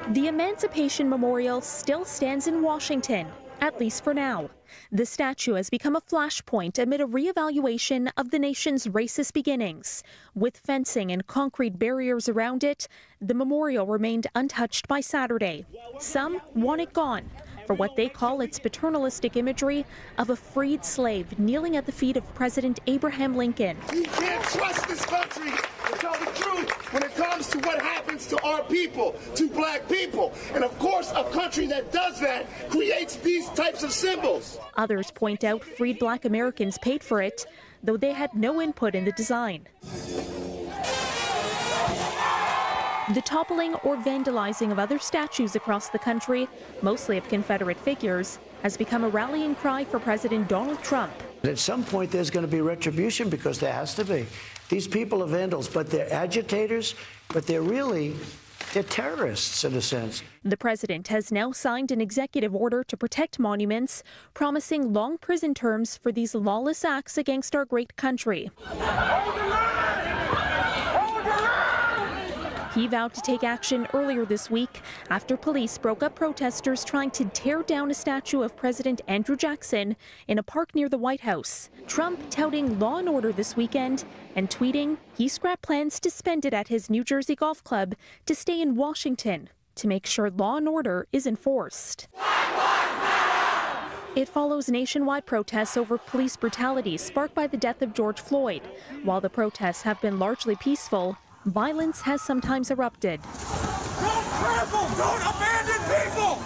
The Emancipation Memorial still stands in Washington, at least for now. The statue has become a flashpoint amid a reevaluation of the nation's racist beginnings. With fencing and concrete barriers around it, the memorial remained untouched by Saturday. Some want it gone for what they call its paternalistic imagery of a freed slave kneeling at the feet of President Abraham Lincoln. You can't trust this country to tell the truth when it comes to what happens to our people, to black people. And of course, a country that does that creates these types of symbols. Others point out freed black Americans paid for it, though they had no input in the design. The toppling or vandalizing of other statues across the country, mostly of Confederate figures, has become a rallying cry for President Donald Trump. At some point, there's going to be retribution because there has to be. These people are vandals, but they're agitators, but they're terrorists in a sense. The president has now signed an executive order to protect monuments, promising long prison terms for these lawless acts against our great country. He vowed to take action earlier this week after police broke up protesters trying to tear down a statue of President Andrew Jackson in a park near the White House. Trump touting law and order this weekend and tweeting he scrapped plans to spend it at his New Jersey golf club to stay in Washington to make sure law and order is enforced. It follows nationwide protests over police brutality sparked by the death of George Floyd. While the protests have been largely peaceful, violence has sometimes erupted. Don't trample! Don't abandon people!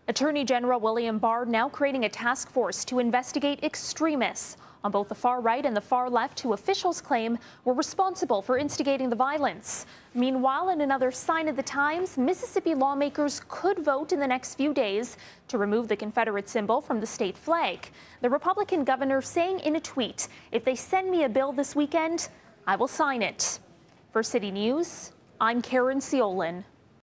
Attorney General William Barr now creating a task force to investigate extremists on both the far right and the far left who officials claim were responsible for instigating the violence. Meanwhile, in another sign of the times, Mississippi lawmakers could vote in the next few days to remove the Confederate symbol from the state flag. The Republican governor saying in a tweet, "If they send me a bill this weekend, I will sign it." For City News, I'm Caryn Ceolin.